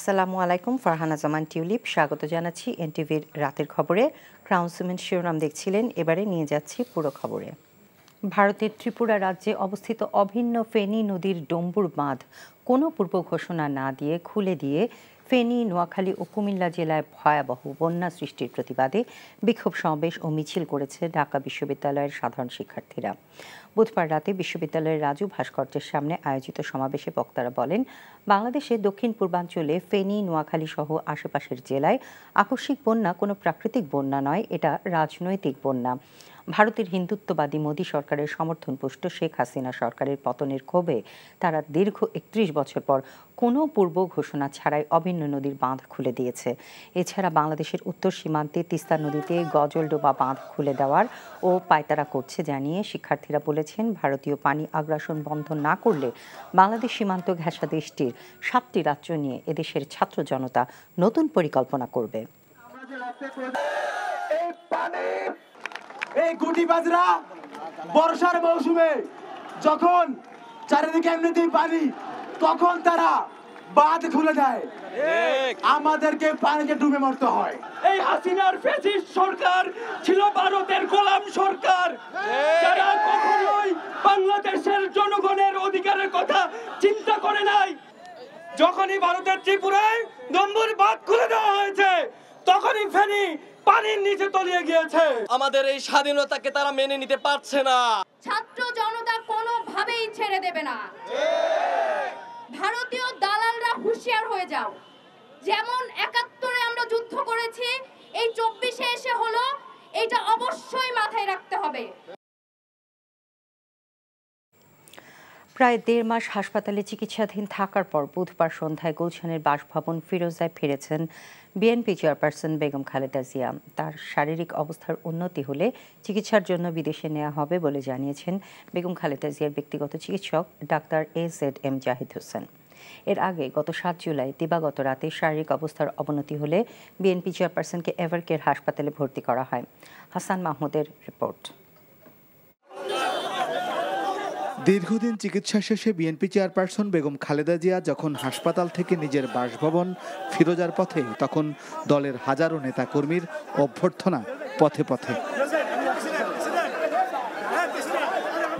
আসসালামু আলাইকুম, ফারহানা জামান টিউলিপ স্বাগত জানাচ্ছি এনটিভির রাতের খবরে। ক্রাউন সিমেন্ট শিরোনাম দেখছিলেন, এবারে নিয়ে যাচ্ছি পুরো খবরে। ভারতের ত্রিপুরা রাজ্যে অবস্থিত অভিন্ন ফেনী নদীর ডম্বুর বাঁধ কোনো পূর্ব ঘোষণা না দিয়ে খুলে দিয়ে ফেনী, নোয়াখালী ও কুমিল্লা জেলায় ভয়াবহ বন্যা সৃষ্টির প্রতিবাদে বিক্ষোভ সমাবেশ ও মিছিল করেছে ঢাকা বিশ্ববিদ্যালয়ের সাধারণ শিক্ষার্থীরা। বুধবার রাতে বিশ্ববিদ্যালয়ের রাজু ভাস্কর্যের সামনে আয়োজিত সমাবেশে বক্তারা বলেন, বাংলাদেশের দক্ষিণ পূর্বাঞ্চলে ফেনী, নোয়াখালী সহ আশেপাশের জেলায় আকস্মিক বন্যা কোনো প্রাকৃতিক বন্যা নয়, এটা রাজনৈতিক বন্যা। ভারতের হিন্দুত্ববাদী মোদী সরকারের সমর্থনপুষ্ট শেখ হাসিনা সরকারের পতনের ক্ষোভে তারা দীর্ঘ ৩১ বছর পর কোনো পূর্ব ঘোষণা ছাড়াই অভিন্ন নদীর বাঁধ খুলে দিয়েছে। এছাড়া বাংলাদেশের উত্তর সীমান্তে তিস্তা নদীতে গজলডোবা বাঁধ খুলে দেওয়ার ও পায়তারা করছে জানিয়ে শিক্ষার্থীরা বলেছেন, ভারতীয় পানি আগ্রাসন বন্ধ না করলে বাংলাদেশ সীমান্ত ঘেঁষা দেশটির ৭টি রাজ্য নিয়ে এদেশের ছাত্র জনতা নতুন পরিকল্পনা করবে। এই গুটিবাজরা বর্ষার মৌসুমে যখন চারিদিকে এমনিতেই পানি, তখন তারা বাঁধ খুলে দেয়, আমাদেরকে পানিতে ডুবে মরতে হয়। এই হাসিনার ফ্যাসিস্ট সরকার ছিল ভারতের গোলাম সরকার, যারা কখনোই বাংলাদেশের জনগণের অধিকারের কথা চিন্তা করে নাই। যখনই ভারতের ত্রিপুরায় ডম্বুর বাঁধ খুলে দেওয়া হয়েছে, তখনই ফেনী পানির নিচে তলিয়ে গিয়েছে। আমাদের এই স্বাধীনতাকে তারা মেনে নিতে পারছে না। ছাত্র জনতা কোনোভাবেই ছেড়ে দেবে না। ভারতীয় দালালরা হুঁশিয়ার হয়ে যাও। যেমন ৭১-এ আমরা যুদ্ধ করেছি, এই ২৪-এ এসে হলো, এটা অবশ্যই মাথায় রাখতে হবে। প্রায় ১.৫ মাস হাসপাতালে চিকিৎসাধীন থাকার পর বুধবার সন্ধ্যায় গুলশানের বাসভবন ফিরোজায় ফিরেছেন বিএনপি চেয়ারপারসন বেগম খালেদা জিয়া। তার শারীরিক অবস্থার উন্নতি হলে চিকিৎসার জন্য বিদেশে নেওয়া হবে বলে জানিয়েছেন বেগম খালেদা জিয়ার ব্যক্তিগত চিকিৎসক ডাক্তার AZM জাহিদ হোসেন। এর আগে গত ৭ জুলাই দিবাগত রাতে শারীরিক অবস্থার অবনতি হলে বিএনপি চেয়ারপারসনকে এভারকেয়ার হাসপাতালে ভর্তি করা হয়। হাসান মাহমুদের রিপোর্ট। দীর্ঘদিন চিকিৎসা শেষে বিএনপি চেয়ারপারসন বেগম খালেদা জিয়া যখন হাসপাতাল থেকে নিজের বাসভবন ফিরোজার পথে, তখন দলের হাজারো নেতাকর্মীর অভ্যর্থনা পথে পথে।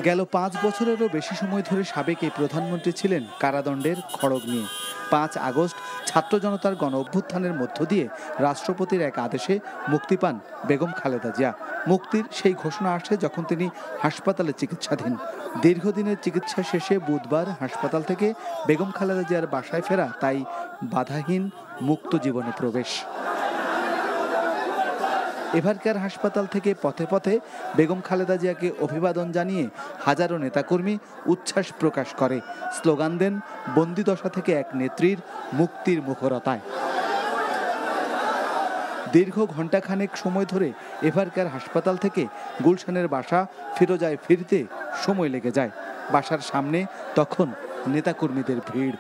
গেল ৫ বছরেরও বেশি সময় ধরে সাবেক এই প্রধানমন্ত্রী ছিলেন কারাদণ্ডের খড়গ নিয়ে। ৫ আগস্ট ছাত্র জনতার গণ অভ্যুত্থানের মধ্য দিয়ে রাষ্ট্রপতির এক আদেশে মুক্তি পান বেগম খালেদা জিয়া। মুক্তির সেই ঘোষণা আসে যখন তিনি হাসপাতালে চিকিৎসাধীন। দীর্ঘদিনের চিকিৎসা শেষে বুধবার হাসপাতাল থেকে বেগম খালেদা জিয়ার বাসায় ফেরা তাই বাধাহীন মুক্ত জীবনে প্রবেশ। এভারকেয়ার হাসপাতাল থেকে পথে পথে বেগম খালেদা জিয়াকে অভিবাদন জানিয়ে হাজারো নেতাকর্মী উচ্ছ্বাস প্রকাশ করে, স্লোগান দেন বন্দিদশা থেকে এক নেত্রীর মুক্তির মুখরতায়। দীর্ঘ ঘণ্টাখানেক সময় ধরে এভারকেয়ার হাসপাতাল থেকে গুলশানের বাসা ফিরোজায় ফিরতে সময় লেগে যায়। বাসার সামনে তখন নেতাকর্মীদের ভিড়।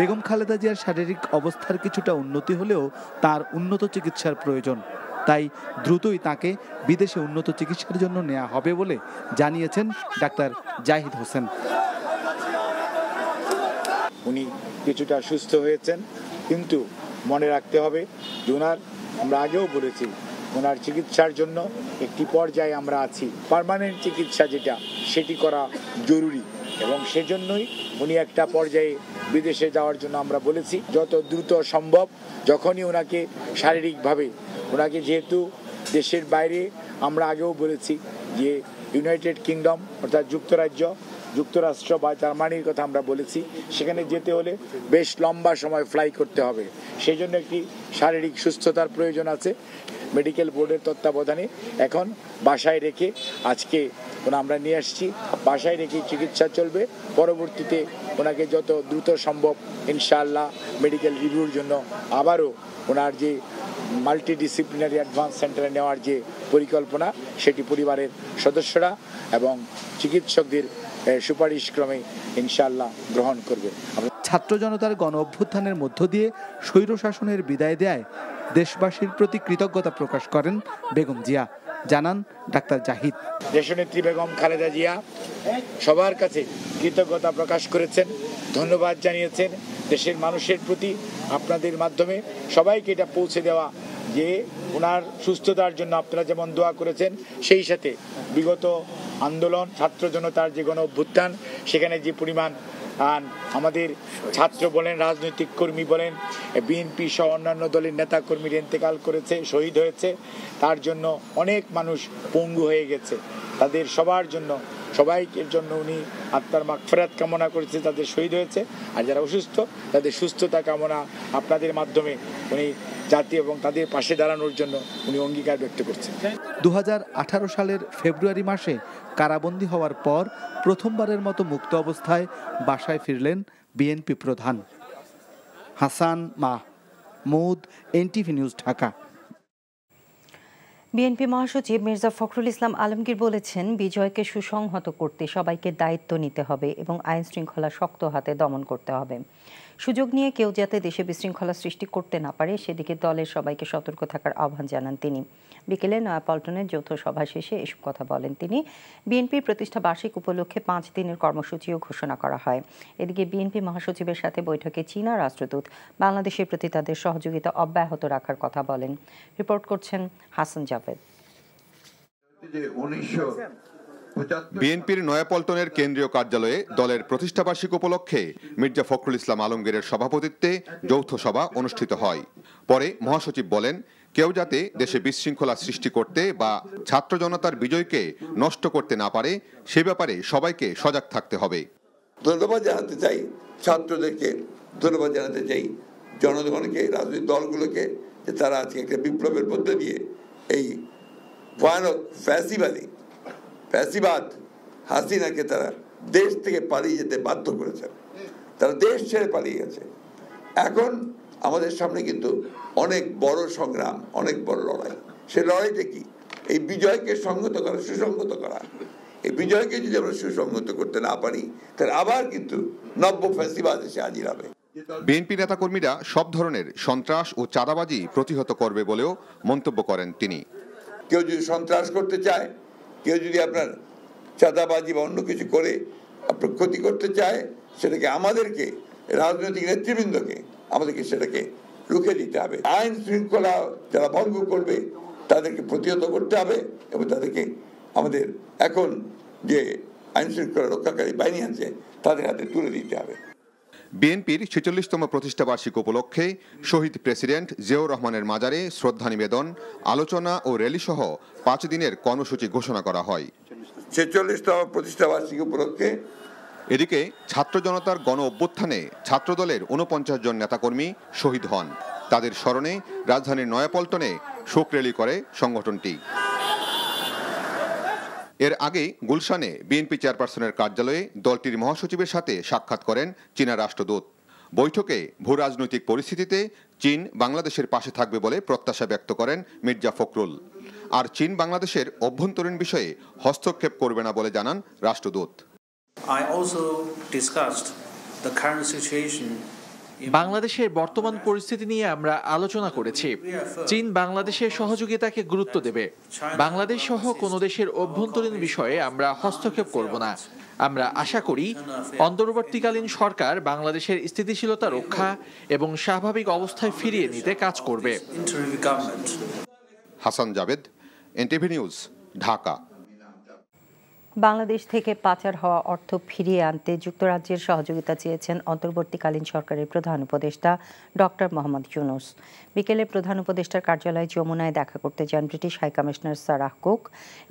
বেগম খালেদা জিয়ার শারীরিক অবস্থার কিছুটা উন্নতি হলেও তার উন্নত চিকিৎসার প্রয়োজন, তাই দ্রুতই তাকে বিদেশে উন্নত চিকিৎসার জন্য নেওয়া হবে বলে জানিয়েছেন ডাক্তার জাহিদ হোসেন। উনি কিছুটা সুস্থ হয়েছেন, কিন্তু মনে রাখতে হবে যে আমরা আগেও বলেছি, ওনার চিকিৎসার জন্য একটি পর্যায়ে আমরা আছি। পার্মানেন্ট চিকিৎসা যেটা, সেটি করা জরুরি, এবং সেজন্যই উনি একটা পর্যায়ে বিদেশে যাওয়ার জন্য আমরা বলেছি যত দ্রুত সম্ভব। যখনই ওনাকে শারীরিকভাবে, ওনাকে যেহেতু দেশের বাইরে, আমরা আগেও বলেছি যে ইউনাইটেড কিংডম অর্থাৎ যুক্তরাষ্ট্র বা জার্মানির কথা আমরা বলেছি, সেখানে যেতে হলে বেশ লম্বা সময় ফ্লাই করতে হবে। সেই জন্য একটি শারীরিক সুস্থতার প্রয়োজন আছে। মেডিকেল বোর্ডের তত্ত্বাবধানে এখন বাসায় রেখে আজকে আমরা নিয়ে আসছি। বাসায় রেখে চিকিৎসা চলবে। পরবর্তীতে ওনাকে যত দ্রুত সম্ভব ইনশাআল্লাহ মেডিকেল রিভিউর জন্য আবারও ওনার যে মাল্টিডিসিপ্লিনারি অ্যাডভান্স সেন্টারে নেওয়ার যে পরিকল্পনা, সেটি পরিবারের সদস্যরা এবং চিকিৎসকদের সুপারিশক্রমে ইনশাআল্লাহ গ্রহণ করবে। ছাত্র জনতার গণ অভ্যুত্থানের মধ্য দিয়ে স্বৈরশাসনের বিদায় দেয় দেশবাসীর প্রতি কৃতজ্ঞতা প্রকাশ করেন বেগম জিয়া, জানান ডাক্তার জাহিদ। দেশনেত্রী বেগম খালেদা জিয়া সবার কাছে কৃতজ্ঞতা প্রকাশ করেছেন, ধন্যবাদ জানিয়েছেন দেশের মানুষের প্রতি আপনাদের মাধ্যমে সবাইকে এটা পৌঁছে দেওয়া যে ওনার সুস্থতার জন্য আপনারা যেমন দোয়া করেছেন, সেই সাথে বিগত আন্দোলন ছাত্র জনতার যে গণ অভ্যুত্থান, সেখানে যে পরিমাণ আমাদের ছাত্র বলেন, রাজনৈতিক কর্মী বলেন, বিএনপি সহ অন্যান্য দলের নেতা কর্মীরা ইন্তেকাল করেছে, শহীদ হয়েছে, তার জন্য অনেক মানুষ পঙ্গু হয়ে গেছে। তাদের সবার জন্য, সবাইকের জন্য উনি আত্মার মাগফিরাত কামনা করেছে, তাদের শহীদ হয়েছে। আর যারা অসুস্থ তাদের সুস্থতা কামনা আপনাদের মাধ্যমে উনি জাতি এবং তাদের পাশে দাঁড়ানোর জন্য উনি অঙ্গীকার ব্যক্ত করছেন। 2018 সালের ফেব্রুয়ারি মাসে কারাবন্দী হওয়ার পর প্রথমবারের মতো মুক্ত অবস্থায় বাসায় ফিরলেন বিএনপি প্রধান। Hasan Mahmud, NTV news, Dhaka. BNP মহাসচিব মির্জা ফখরুল ইসলাম আলমগীর বলেছেন, বিজয়কে সুসংহত করতে সবাইকে দায়িত্ব নিতে হবে এবং আইন শৃঙ্খলা শক্ত হাতে দমন করতে হবে। সুযোগ নিয়ে কেউ যাতে দেশে বিশৃঙ্খলা সৃষ্টি করতে না পারে সেদিকে দলের সবাইকে সতর্ক থাকার আহ্বান জানান তিনি। বিকেলে নয়াপল্টনের যৌথ সভা শেষে এসব কথা বলেন তিনি। বিএনপির প্রতিষ্ঠা বার্ষিক উপলক্ষে 5 দিনের কর্মসূচিও ঘোষণা করা হয়। এদিকে বিএনপি মহাসচিবের সাথে বৈঠকে চীনা রাষ্ট্রদূত বাংলাদেশের প্রতি তাদের সহযোগিতা অব্যাহত রাখার কথা বলেন। রিপোর্ট করছেন হাসান জাভেদ। বিএনপির নয়াপল্টনের কেন্দ্রীয় কার্যালয়ে দলের প্রতিষ্ঠাবার্ষিক উপলক্ষে মির্জা ফখরুল ইসলাম আলমগীরের সভাপতিত্বে যৌথ সভা অনুষ্ঠিত হয়। পরে মহাসচিব বলেন, কেউ যাতে দেশে বিশৃঙ্খলা সৃষ্টি করতে বা ছাত্র জনতার বিজয়কে নষ্ট করতে না পারে সে ব্যাপারে সবাইকে সজাগ থাকতে হবে। ধন্যবাদ জানাতে চাই ছাত্রদেরকে, ধন্যবাদ জানাতে চাই জনগণকে, রাজনৈতিক দলগুলোকে, যে তারা আজকে একটা বিপ্লবের মধ্যে দিয়ে এই ভয়ানক ফ্যাসিবাদ হাসিনাকে তারা দেশ থেকে পালিয়ে যেতে বাধ্য করেছেন। তারা দেশ ছেড়ে পালিয়ে গেছে। এখন আমাদের সামনে কিন্তু অনেক বড় সংগ্রাম, অনেক বড় লড়াই। সে লড়াইটা কি? এই বিজয়কে সংহত করা, সুসংহত করা। এই বিজয়কে যদি আমরা সুসংহত করতে না পারি তাহলে আবার কিন্তু নব্য ফ্যাসিবাদ এসে হাজির হবে। বিএনপি নেতাকর্মীরা সব ধরনের সন্ত্রাস ও চাঁদাবাজি প্রতিহত করবে বলেও মন্তব্য করেন তিনি। কেউ যদি সন্ত্রাস করতে চায়, কেউ যদি আপনার চাঁদাবাজি বা অন্য কিছু করে আপনার ক্ষতি করতে চায়, সেটাকে আমাদেরকে, রাজনৈতিক নেতৃবৃন্দকে আমাদেরকে সেটাকে রুখে দিতে হবে। আইন শৃঙ্খলা যারা ভঙ্গ করবে তাদেরকে প্রতিহত করতে হবে এবং তাদেরকে আমাদের এখন যে আইন শৃঙ্খলা রক্ষাকারী বাহিনী আছে তাদের হাতে তুলে দিতে হবে। বিএনপির 46তম প্রতিষ্ঠাবার্ষিক উপলক্ষে শহীদ প্রেসিডেন্ট জিয়াউর রহমানের মাজারে শ্রদ্ধা নিবেদন, আলোচনা ও র্যালি সহ 5 দিনের কর্মসূচি ঘোষণা করা হয়। 46তম প্রতিষ্ঠাবার্ষিকী উপলক্ষে এদিকে ছাত্র জনতার গণ অভ্যুত্থানে ছাত্রদলের 49 জন নেতাকর্মী শহীদ হন। তাদের স্মরণে রাজধানীর নয়াপল্টনে শোক র্যালি করে সংগঠনটি। এর আগে গুলশানে বিএনপি চেয়ারপারসনের কার্যালয়ে দলটির মহাসচিবের সাথে সাক্ষাৎ করেন চীনা রাষ্ট্রদূত। বৈঠকে ভূরাজনৈতিক পরিস্থিতিতে চীন বাংলাদেশের পাশে থাকবে বলে প্রত্যাশা ব্যক্ত করেন মির্জা ফখরুল। আর চীন বাংলাদেশের অভ্যন্তরীণ বিষয়ে হস্তক্ষেপ করবে না বলে জানান রাষ্ট্রদূত। বাংলাদেশের বর্তমান পরিস্থিতি নিয়ে আমরা আলোচনা করেছি। চীন বাংলাদেশের সহযোগিতাকে গুরুত্ব দেবে। বাংলাদেশ সহ কোনো দেশের অভ্যন্তরীণ বিষয়ে আমরা হস্তক্ষেপ করব না। আমরা আশা করি অন্তর্বর্তীকালীন সরকার বাংলাদেশের স্থিতিশীলতা রক্ষা এবং স্বাভাবিক অবস্থায় ফিরিয়ে নিতে কাজ করবে। Hasan Javed, NTV news, Dhaka. বাংলাদেশ থেকে পাচার হওয়া অর্থ ফিরিয়ে আনতে যুক্তরাজ্যের সহযোগিতা চেয়েছেন অন্তর্বর্তীকালীন সরকারের প্রধান উপদেষ্টা ডক্টর মোহাম্মদ ইউনূস। বিকেলে প্রধান উপদেষ্টার কার্যালয়ে যমুনায় দেখা করতে যান ব্রিটিশ হাইকমিশনার সারাহ কুক।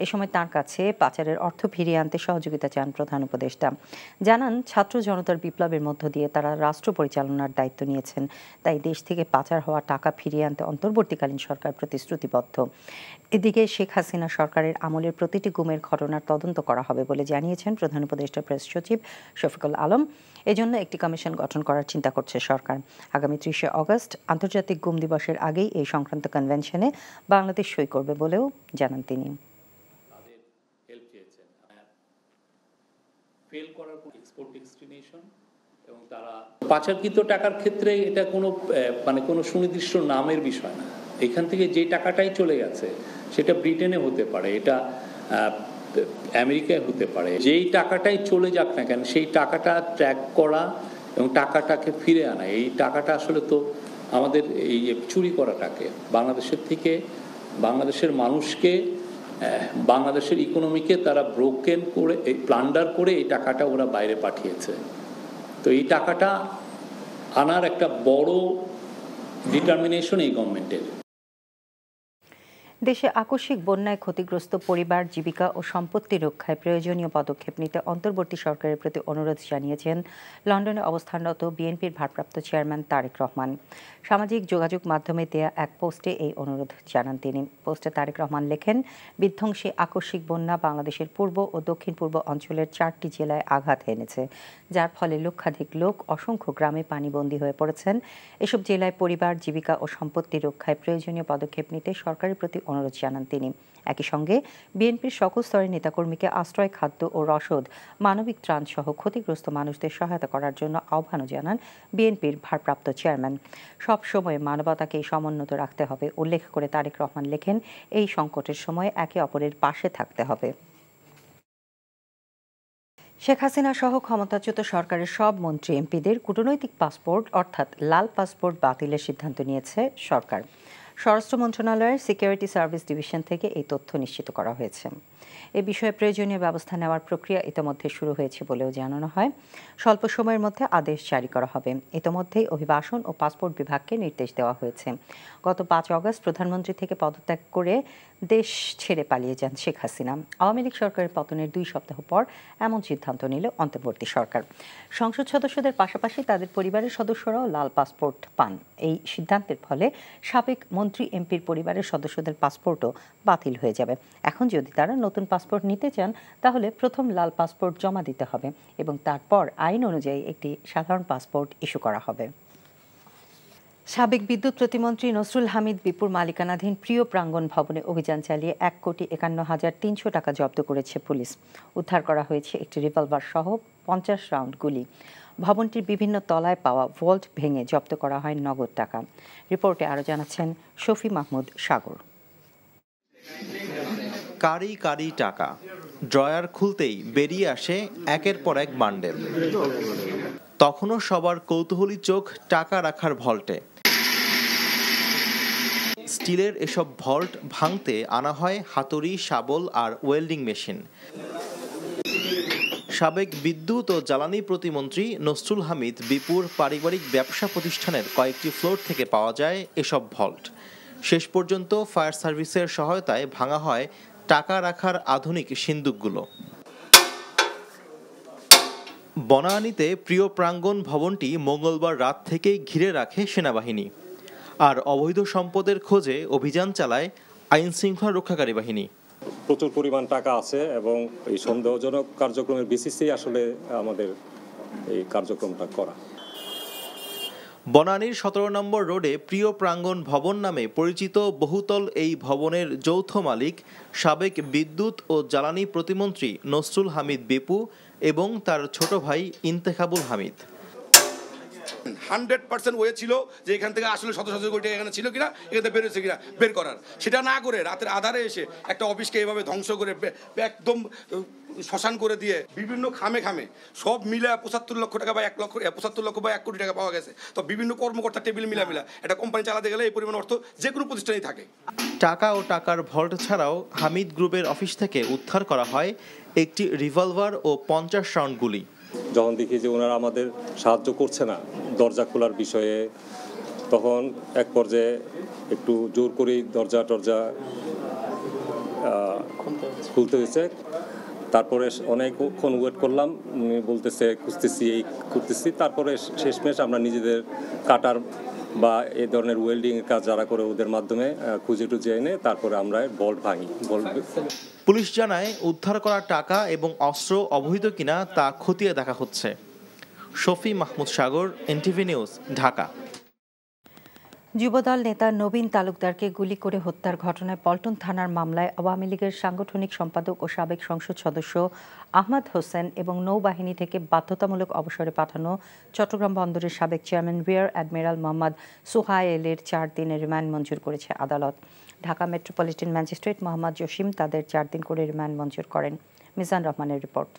এ সময় তাঁর কাছে পাচারের অর্থ ফিরিয়ে আনতে সহযোগিতা চান প্রধান উপদেষ্টা। জানান, ছাত্র জনতার বিপ্লবের মধ্য দিয়ে তারা রাষ্ট্র পরিচালনার দায়িত্ব নিয়েছেন, তাই দেশ থেকে পাচার হওয়া টাকা ফিরিয়ে আনতে অন্তর্বর্তীকালীন সরকার প্রতিশ্রুতিবদ্ধ। এদিকে শেখ হাসিনা সরকারের আমলের প্রতিটি গুমের ঘটনার তদন্ত করা হবে বলে জানিয়েছেন প্রধান উপদেষ্টা প্রেস সচিব শফিকুল আলম। এজন্য একটি কমিশন গঠন করার চিন্তা করছে সরকার। আগামী 30শে অগস্ট আন্তর্জাতিক গুম দিবসের আগেই এই সংক্রান্ত কনভেনশনে বাংলাদেশ সই করবে বলেও জানান তিনি। পাচারকৃত টাকার ক্ষেত্রে এটা কোনো সুনির্দিষ্ট নামের বিষয় না। এখান থেকে যে টাকাটাই চলে গেছে সেটা ব্রিটেনে হতে পারে, এটা আমেরিকায় হতে পারে, যেই টাকাটাই চলে যাক না কেন সেই টাকাটা ট্র্যাক করা এবং টাকাটাকে ফিরে আনা। এই টাকাটা আসলে তো আমাদের এই চুরি করাটাকে বাংলাদেশের থেকে বাংলাদেশের মানুষকে বাংলাদেশের ইকোনমিকে তারা ব্রোকেন করে প্লান্ডার করে এই টাকাটা ওরা বাইরে পাঠিয়েছে। তো এই টাকাটা আনার একটা বড় ডিটারমিনেশন এই গভর্নমেন্টের। দেশে আকস্মিক বন্যায় ক্ষতিগ্রস্ত পরিবার, জীবিকা ও সম্পত্তি রক্ষায় প্রয়োজনীয় পদক্ষেপ নিতে অন্তর্বর্তী সরকারের প্রতি অনুরোধ জানিয়েছেন লন্ডনে অবস্থানরত বিএনপির ভারপ্রাপ্ত চেয়ারম্যান তারেক রহমান। সামাজিক যোগাযোগ মাধ্যমে দেয়া এক পোস্টে এই অনুরোধ জানান তিনি। পোস্টে তারেক রহমান লেখেন, বিধ্বংসী আকস্মিক বন্যা বাংলাদেশের পূর্ব ও দক্ষিণ পূর্ব অঞ্চলের 4টি জেলায় আঘাত এনেছে, যার ফলে লক্ষাধিক লোক অসংখ্য গ্রামে পানিবন্দী হয়ে পড়েছেন। এসব জেলায় পরিবার, জীবিকা ও সম্পত্তি রক্ষায় প্রয়োজনীয় পদক্ষেপ নিতে সরকারের প্রতি অনুরোধ জানান তিনি। একই সঙ্গে বিএনপির সকল স্তরের নেতাকর্মীকে আশ্রয়, খাদ্য ও রসদ, মানবিক ত্রাণ সহ ক্ষতিগ্রস্ত মানুষদের সহায়তা করার জন্য আহ্বানও জানান বিএনপির ভারপ্রাপ্ত চেয়ারম্যান। সব সময় মানবতাকে সমুন্নত রাখতে হবে উল্লেখ করে তারেক রহমান লেখেন, এই সংকটের সময় একে অপরের পাশে থাকতে হবে। শেখ হাসিনা সহ ক্ষমতাচ্যুত সরকারের সব মন্ত্রী এমপিদের কূটনৈতিক পাসপোর্ট অর্থাৎ লাল পাসপোর্ট বাতিলের সিদ্ধান্ত নিয়েছে সরকার। স্বরাষ্ট্র মন্ত্রণালয়ের সিকিউরিটি সার্ভিস ডিভিশন থেকে এই তথ্য নিশ্চিত করা হয়েছে। এ বিষয়ে প্রয়োজনীয় ব্যবস্থা নেওয়ার প্রক্রিয়া ইতোমধ্যে শুরু হয়েছে বলেও জানানো হয়। স্বল্প সময়ের মধ্যে আদেশ জারি করা হবে। ইতোমধ্যেই অভিবাসন ও পাসপোর্ট বিভাগকে নির্দেশ দেওয়া হয়েছে। গত 5 অগস্ট প্রধানমন্ত্রী থেকে পদত্যাগ করে দেশ ছেড়ে পালিয়ে যান শেখ হাসিনা। আওয়ামী লীগ সরকারের পতনের 2 সপ্তাহ পর এমন সিদ্ধান্ত নিল অন্তর্বর্তী সরকার। সংসদ সদস্যদের পাশাপাশি তাদের পরিবারের সদস্যরাও লাল পাসপোর্ট পান। এই সিদ্ধান্তের ফলে সাবেক মন্ত্রী এমপির পরিবারের সদস্যদের পাসপোর্টও বাতিল হয়ে যাবে। এখন যদি তারা নতুন পাসপোর্ট নিতে চান তাহলে প্রথম লাল পাসপোর্ট জমা দিতে হবে এবং তারপর আইন অনুযায়ী একটি সাধারণ পাসপোর্ট ইস্যু করা হবে। সাবেক বিদ্যুৎ প্রতিমন্ত্রী নসরুল হামিদ বিপুর মালিকানাধীন প্রিয় প্রাঙ্গণ ভবনে অভিযান চালিয়ে 1,51,300 টাকা জব্দ করেছে পুলিশ। উদ্ধার করা হয়েছে একটি রিভলভার সহ 50 রাউন্ড গুলি। ভবনটির বিভিন্ন তলায় পাওয়া ভল্ট ভেঙে জব্দ করা হয় নগদ টাকা। রিপোর্টে আরও জানাচ্ছেন শফি মাহমুদ সাগর। কারি কারি টাকা, ড্রয়ার খুলতেই বেরিয়ে আসে একের পর এক বান্ডেল। তখনও সবার কৌতূহলী চোখ টাকা রাখার ভল্টে। স্টিলের এসব ভল্ট ভাঙতে আনা হয় হাতুড়ি, শাবল আর ওয়েল্ডিং মেশিন। সাবেক বিদ্যুৎ ও জ্বালানি প্রতিমন্ত্রী নসরুল হামিদ বিপুর পারিবারিক ব্যবসা প্রতিষ্ঠানের কয়েকটি ফ্লোর থেকে পাওয়া যায় এসব ভল্ট। শেষ পর্যন্ত ফায়ার সার্ভিসের সহায়তায় ভাঙা হয় টাকা রাখার আধুনিক সিন্দুকগুলো। বনানীতে প্রিয় প্রাঙ্গণ ভবনটি মঙ্গলবার রাত থেকেই ঘিরে রাখে সেনাবাহিনী। আর অবৈধ সম্পদের খোঁজে অভিযান চালায় আইন শৃঙ্খলা রক্ষাকারী বাহিনী। প্রচুর পরিমাণ টাকা আছে এবং এই সন্দেহজনক কার্যক্রমের বেসিসেই আসলে আমাদের এই কার্যক্রমটা করা। বনানীর 17 নম্বর রোডে প্রিয় প্রাঙ্গণ ভবন নামে পরিচিত বহুতল এই ভবনের যৌথ মালিক সাবেক বিদ্যুৎ ও জ্বালানি প্রতিমন্ত্রী নসরুল হামিদ বিপু এবং তার ছোট ভাই ইন্তেখাবুল হামিদ। 100% ওয়ে ছিল যে এখান থেকে আসলে শত শত কোটি টাকা এখানে ছিল কিনা, এখান থেকে বেরোচ্ছে কিনা বের করার। সেটা না করে রাতের আধারে এসে একটা অফিসকে এভাবে ধ্বংস করে একদম শ্মশান করে দিয়ে বিভিন্ন খামে খামে সব মিলে 75 লক্ষ টাকা বা 75 লক্ষ বা 1 কোটি টাকা পাওয়া গেছে। তো বিভিন্ন কর্মকর্তা টেবিল মিলা একটা কোম্পানি চালাতে গেলে এই পরিমাণ অর্থ যে কোনো প্রতিষ্ঠানেই থাকে। টাকা ও টাকার ভল্ট ছাড়াও হামিদ গ্রুপের অফিস থেকে উদ্ধার করা হয় একটি রিভলভার ও 50 রাউন্ড গুলি। যখন দেখি যে ওনারা আমাদের সাহায্য করছে না দরজা খোলার বিষয়ে, তখন এক পর্যায়ে একটু জোর করেই দরজা খুলতে হয়েছে। তারপরে অনেকক্ষণ ওয়েট করলাম, উনি বলতেছে খুঁজতেছি। তারপরে শেষমেশ আমরা নিজেদের কাটার বা এই ধরনের ওয়েল্ডিংয়ের কাজ যারা করে ওদের মাধ্যমে খুঁজে এনে তারপরে আমরা বল্ট ভাঙি। পুলিশ জানায় উদ্ধার করা টাকা এবং অস্ত্র অবৈধ কিনা তা খতিয়ে দেখা হচ্ছে। শফি মাহমুদ সাগর, এনটিভি নিউজ, ঢাকা। যুবদল নেতা নবীন তালুকদারকে গুলি করে হত্যার ঘটনায় পল্টন থানার মামলায় আওয়ামী লীগের সাংগঠনিক সম্পাদক ও সাবেক সংসদ সদস্য আহমদ হোসেন এবং নৌবাহিনী থেকে বাধ্যতামূলক অবসরে পাঠানো চট্টগ্রাম বন্দরের সাবেক চেয়ারম্যান রিয়ার অ্যাডমিরাল মোহাম্মদ সুহায়েলের 4 দিনের রিমান্ড মঞ্জুর করেছে আদালত। ঢাকা মেট্রোপলিটন ম্যাজিস্ট্রেট মোহাম্মদ জসিম তাদের 4 দিন করে রিমান্ড মঞ্জুর করেন। মিজান রহমানের রিপোর্ট।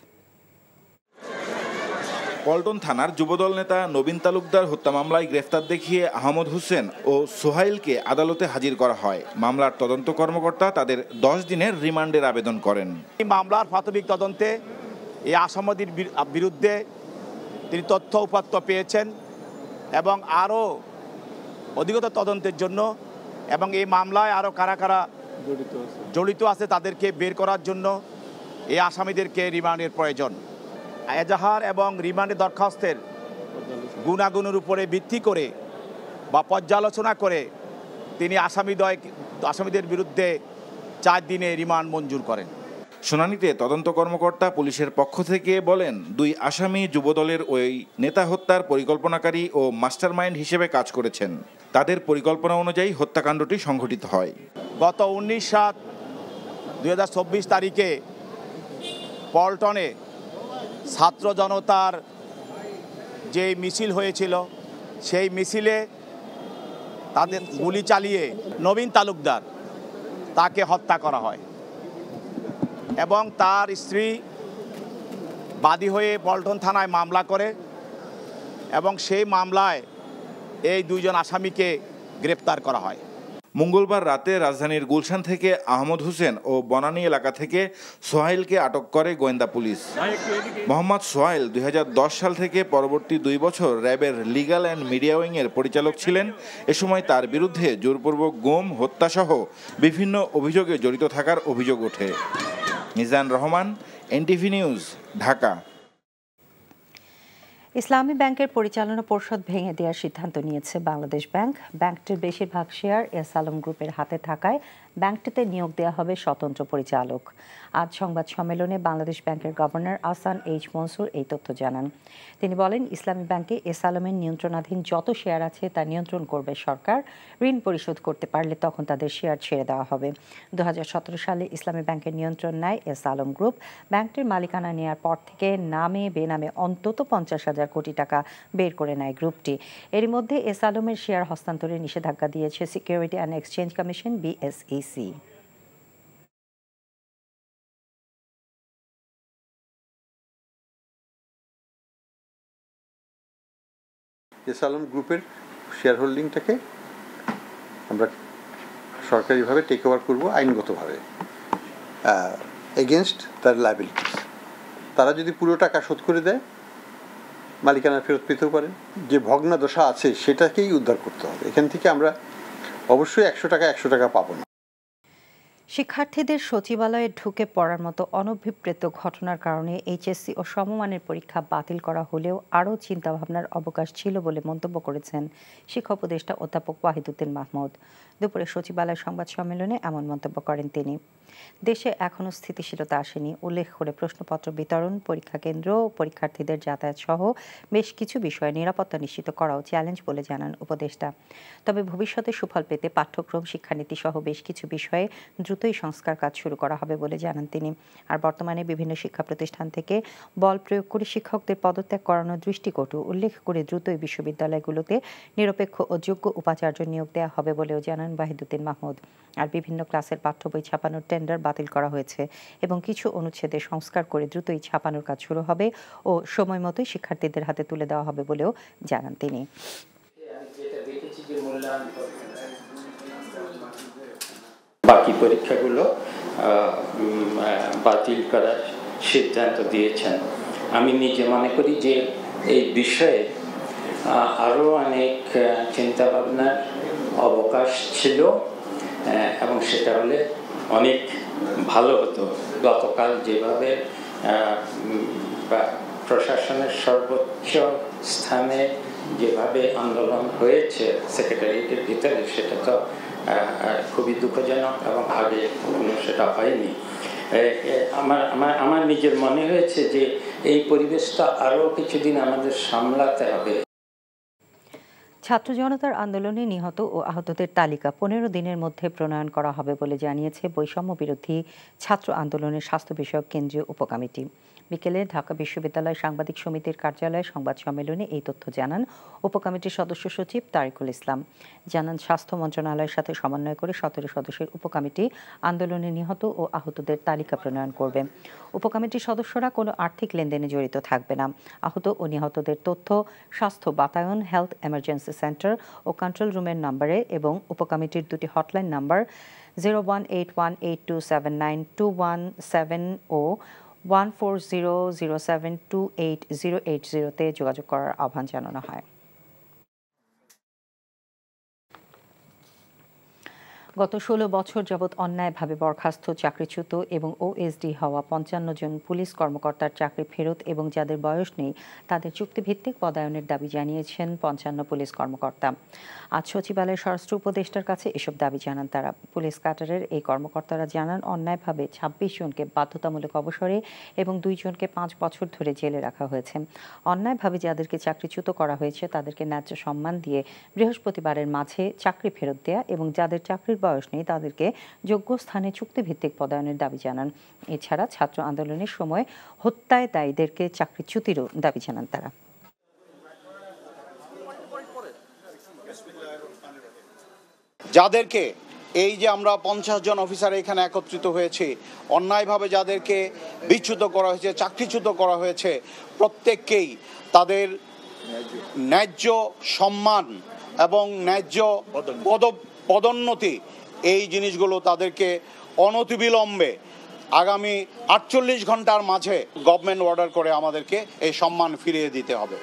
পল্টন থানার যুবদল নেতা নবীন তালুকদার হত্যা মামলায় গ্রেফতার দেখিয়ে আহমদ হোসেন ও সোহাইলকে আদালতে হাজির করা হয়। মামলার তদন্ত কর্মকর্তা তাদের 10 দিনের রিমান্ডের আবেদন করেন। এই মামলার প্রাথমিক তদন্তে এই আসামিদের বিরুদ্ধে তিনি তথ্য উপাত্ত পেয়েছেন এবং আরও অধিকতর তদন্তের জন্য এবং এই মামলায় আরও কারা কারা জড়িত আছে তাদেরকে বের করার জন্য এই আসামিদেরকে রিমান্ডের প্রয়োজন। এজাহার এবং রিমান্ডের দরখাস্তের গুণাগুণের উপরে ভিত্তি করে বা পর্যালোচনা করে তিনি আসামিদের বিরুদ্ধে 4 দিনে রিমান্ড মঞ্জুর করেন। শুনানিতে তদন্ত কর্মকর্তা পুলিশের পক্ষ থেকে বলেন, 2 আসামি যুবদলের ওই নেতা হত্যার পরিকল্পনাকারী ও মাস্টারমাইন্ড হিসেবে কাজ করেছেন। তাদের পরিকল্পনা অনুযায়ী হত্যাকাণ্ডটি সংঘটিত হয়। গত 19/7/2024 তারিখে পল্টনে ছাত্র জনতার যে মিছিল হয়েছিল সেই মিছিলে তাদের গুলি চালিয়ে নবীন তালুকদার তাকে হত্যা করা হয় এবং তার স্ত্রী বাদী হয়ে পল্টন থানায় মামলা করে এবং সেই মামলায় এই 2 জন আসামিকে গ্রেপ্তার করা হয়। মঙ্গলবার রাতে রাজধানীর গুলশান থেকে আহমদ হোসেন ও বনানী এলাকা থেকে সোহাইলকে আটক করে গোয়েন্দা পুলিশ। মোহাম্মদ সোহাইল 2010 সাল থেকে পরবর্তী 2 বছর র্যাবের লিগ্যাল অ্যান্ড মিডিয়া উইংয়ের পরিচালক ছিলেন। এ সময় তার বিরুদ্ধে জোরপূর্বক গুম, হত্যাসহ বিভিন্ন অভিযোগে জড়িত থাকার অভিযোগ ওঠে। Mizan Rahman, NTV news, Dhaka. ইসলামী ব্যাংকের পরিচালনা পরিষদ ভেঙে দেওয়ার সিদ্ধান্ত নিয়েছে বাংলাদেশ ব্যাংক। ব্যাংকটির বেশিরভাগ শেয়ার এস আলম গ্রুপের হাতে থাকায় ব্যাংকটিতে নিয়োগ দেওয়া হবে স্বতন্ত্র পরিচালক। আজ সংবাদ সম্মেলনে বাংলাদেশ ব্যাংকের গভর্নর আহসান এইচ মনসুর এই তথ্য জানান। তিনি বলেন, ইসলামী ব্যাংকে এস আলমের নিয়ন্ত্রণাধীন যত শেয়ার আছে তা নিয়ন্ত্রণ করবে সরকার। ঋণ পরিশোধ করতে পারলে তখন তাদের শেয়ার ছেড়ে দেওয়া হবে। 2017 সালে ইসলামী ব্যাংকের নিয়ন্ত্রণ নেয় এস আলম গ্রুপ। ব্যাংকটির মালিকানা নেওয়ার পর থেকে নামে বেনামে অন্তত 50,000 কোটি টাকা বের করে নেয় গ্রুপটি। এরই মধ্যে এস আলমের শেয়ার হস্তান্তরে নিষেধাজ্ঞা দিয়েছে security and exchange commission BSEC। S Alam গ্রুপের শেয়ার হোল্ডিংটাকে আমরা সরকারিভাবে টেক ওভার করবো আইনগতভাবে এগেনস্ট তার লায়াবিলিটিস। তারা যদি পুরো টাকা শোধ করে দেয় মালিকানা ফেরত পেতেও পারেন। যে ভগ্নাদশা আছে সেটাকেই উদ্ধার করতে হবে। এখান থেকে আমরা অবশ্যই 100 টাকা পাবো না। শিক্ষার্থীদের সচিবালয়ে ঢুকে পড়ার মতো অনভিপ্রেত ঘটনার কারণে এইচএসসি ও সমমানের পরীক্ষা বাতিল করা হলেও আরও চিন্তাভাবনার অবকাশ ছিল বলে মন্তব্য করেছেন শিক্ষা উপদেষ্টা অধ্যাপক ওয়াহিদুদ্দিন মাহমুদ। দুপুরে সচিবালয় সংবাদ সম্মেলনে এমন মন্তব্য করেন তিনি। দেশে এখনও স্থিতিশীলতা আসেনি উল্লেখ করে প্রশ্নপত্র বিতরণ, পরীক্ষা কেন্দ্র, পরীক্ষার্থীদের যাতায়াত সহ বেশ কিছু বিষয়ে নিরাপত্তা নিশ্চিত করাও চ্যালেঞ্জ বলে জানান উপদেষ্টা। তবে ভবিষ্যতে সুফল পেতে পাঠ্যক্রম, শিক্ষানীতি সহ বেশ কিছু বিষয়ে দ্রুতই সংস্কার কাজ শুরু করা হবে বলে জানান তিনি। আর বর্তমানে বিভিন্ন শিক্ষা প্রতিষ্ঠান থেকে বল প্রয়োগ করে শিক্ষকদের পদত্যাগ করানোর দৃষ্টিকটু উল্লেখ করে দ্রুতই বিশ্ববিদ্যালয়গুলোতে নিরপেক্ষ ও যোগ্য উপাচার্য নিয়োগ দেওয়া হবে বলেও জানান ওয়াহিদুদ্দিন মাহমুদ। আর বিভিন্ন ক্লাসের পাঠ্য বই ছাপানোর টেন্ডার বাতিল করা হয়েছে এবং কিছু অনুচ্ছেদে সংস্কার করে দ্রুতই ছাপানোর কাজ শুরু হবে ও সময় মতোই শিক্ষার্থীদের হাতে তুলে দেওয়া হবে বলেও জানান তিনি। বাকি পরীক্ষাগুলো বাতিল করার সিদ্ধান্ত দিয়েছেন। আমি নিজে মনে করি যে এই বিষয়ে আরও অনেক চিন্তা ভাবনার অবকাশ ছিল এবং সেটা হলে অনেক ভালো হতো। গতকাল যেভাবে প্রশাসনের সর্বোচ্চ স্থানে যেভাবে আন্দোলন হয়েছে সেক্রেটারিয়েটের ভিতরে, সেটা তো খুবই দুঃখজনক এবং আগে কখনো সেটা হয়নি। আমার নিজের মনে হয়েছে যে এই পরিবেশটা আরও কিছুদিন আমাদের সামলাতে হবে। ছাত্র জনতার আন্দোলনে নিহত ও আহতদের তালিকা 15 দিনের মধ্যে প্রণয়ন করা হবে বলে জানিয়েছে বৈষম্য বিরোধী ছাত্র আন্দোলনের স্বাস্থ্য বিষয়ক কেন্দ্রীয় উপকমিটি। বিকেলে ঢাকা বিশ্ববিদ্যালয় সাংবাদিক সমিতির কার্যালয়ে সংবাদ সম্মেলনে এই তথ্য জানান উপকমিটির সদস্য সচিব তারিকুল ইসলাম। জানান স্বাস্থ্য মন্ত্রণালয়ের সাথে সমন্বয় করে 17 সদস্যের উপকমিটি আন্দোলনে নিহত ও আহতদের তালিকা প্রণয়ন করবে। উপকমিটির সদস্যরা কোনো আর্থিক লেনদেনে জড়িত থাকবে না। আহত ও নিহতদের তথ্য স্বাস্থ্য বাতায়ন, হেলথ এমার্জেন্সি সেন্টার ও কন্ট্রোল রুমের নম্বরে এবং উপকমিটির দুটি হটলাইন নম্বর 01818279217 ও 1400728080 তে যোগাযোগ করার আহ্বান জানানো হয়। গত 16 বছর যাবৎ অন্যায়ভাবে বরখাস্ত, চাকরিচ্যুত এবং ওএসডি হওয়া 55 জন পুলিশ কর্মকর্তার চাকরি ফেরত এবং যাদের বয়স নেই তাদের চুক্তিভিত্তিক পদায়নের দাবি জানিয়েছেন 55 পুলিশ কর্মকর্তা। আজ সচিবালয়ের স্বরাষ্ট্র উপদেষ্টার কাছে এসব দাবি জানান তারা। পুলিশ ক্যাডারের এই কর্মকর্তারা জানান অন্যায়ভাবে 26 জনকে বাধ্যতামূলক অবসরে এবং 2 জনকে 5 বছর ধরে জেলে রাখা হয়েছে। অন্যায়ভাবে যাদেরকে চাকরিচ্যুত করা হয়েছে তাদেরকে ন্যায্য সম্মান দিয়ে বৃহস্পতিবারের মাঝে চাকরি ফেরত দেয়া এবং যাদের চাকরির বয়স নেই তাদেরকে যোগ্য স্থানে চুক্তিভিত্তিক পদায়নের দাবি জানান। এছাড়া ছাত্র আন্দোলনের সময় হত্যায় দায়ীদেরকে চাকরিচ্যুতিরও দাবি জানান তারা। যাদেরকে এই যে আমরা 50 জন অফিসার এখানে একত্রিত হয়েছে, অন্যায়ভাবে যাদেরকে বিচ্যুত করা হয়েছে, চাকরিচ্যুত করা হয়েছে, প্রত্যেককেই তাদের ন্যায্য সম্মান এবং ন্যায্য পদোন্নতি এই জিনিসগুলো তাদেরকে অনতিবিলম্বে আগামী 48 ঘন্টার মাঝে গভর্নমেন্ট অর্ডার করে আমাদেরকে এই সম্মান ফিরিয়ে দিতে হবে।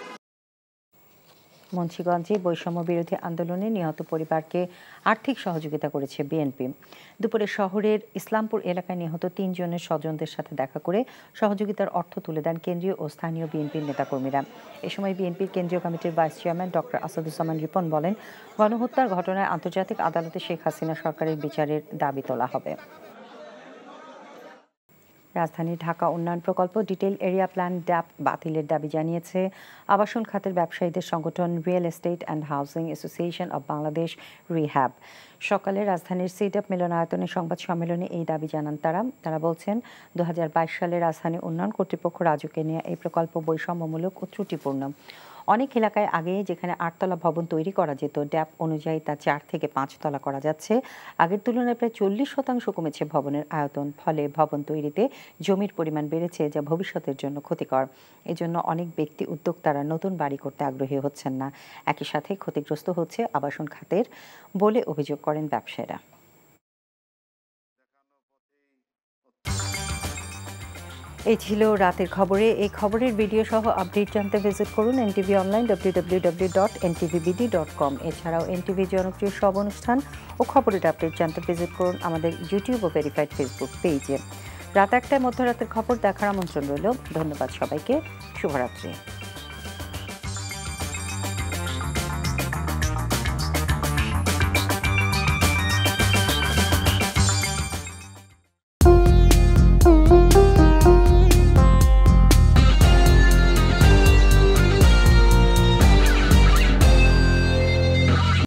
মুন্সিগঞ্জে বৈষম্য বিরোধী আন্দোলনে নিহত পরিবারকে আর্থিক সহযোগিতা করেছে বিএনপি। দুপুরে শহরের ইসলামপুর এলাকায় নিহত 3 জনের স্বজনদের সাথে দেখা করে সহযোগিতার অর্থ তুলে দেন কেন্দ্রীয় ও স্থানীয় বিএনপির নেতাকর্মীরা। এ সময় বিএনপির কেন্দ্রীয় কমিটির vice chairman doctor Asaduzzaman Ripon বলেন, গণহত্যার ঘটনায় আন্তর্জাতিক আদালতে শেখ হাসিনা সরকারের বিচারের দাবি তোলা হবে। রাজধানী ঢাকা উন্নয়ন প্রকল্প ডিটেইল এরিয়া প্ল্যান ড্যাপ বাতিলের দাবি জানিয়েছে আবাসন খাতের ব্যবসায়ীদের সংগঠন real estate and housing association of Bangladesh rehab. সকালে রাজধানীর সিডাপ মিলনায়তনে সংবাদ সম্মেলনে এই দাবি জানান তারা বলছেন 2022 সালে রাজধানী উন্নয়ন কর্তৃপক্ষ রাজুকে নিয়ে এই প্রকল্প বৈষম্যমূলক ও ত্রুটিপূর্ণ। অনেক এলাকায় আগে যেখানে 8 তলা ভবন তৈরি করা যেত, ড্যাপ অনুযায়ী তা 4 থেকে 5 তলা করা যাচ্ছে। আগের তুলনায় প্রায় 40% কমেছে ভবনের আয়তন। ফলে ভবন তৈরিতে জমির পরিমাণ বেড়েছে, যা ভবিষ্যতের জন্য ক্ষতিকর। এজন্য অনেক ব্যক্তি উদ্যোক্তারা নতুন বাড়ি করতে আগ্রহী হচ্ছেন না। একই সাথে ক্ষতিগ্রস্ত হচ্ছে আবাসন খাতের বলে অভিযোগ করেন ব্যবসায়ীরা। এই ছিল রাতের খবরে। এই খবরের ভিডিও সহ আপডেট জানতে ভিজিট করুন NTV অনলাইন www.ntvbd.com। এছাড়াও NTV জনপ্রিয় সব অনুষ্ঠান ও খবরের আপডেট জানতে ভিজিট করুন আমাদের ইউটিউব ও ভেরিফাইড ফেসবুক পেজে। রাত 1টায় মধ্যরাতের খবর দেখার আমন্ত্রণ রইল। ধন্যবাদ সবাইকে। শুভরাত্রি।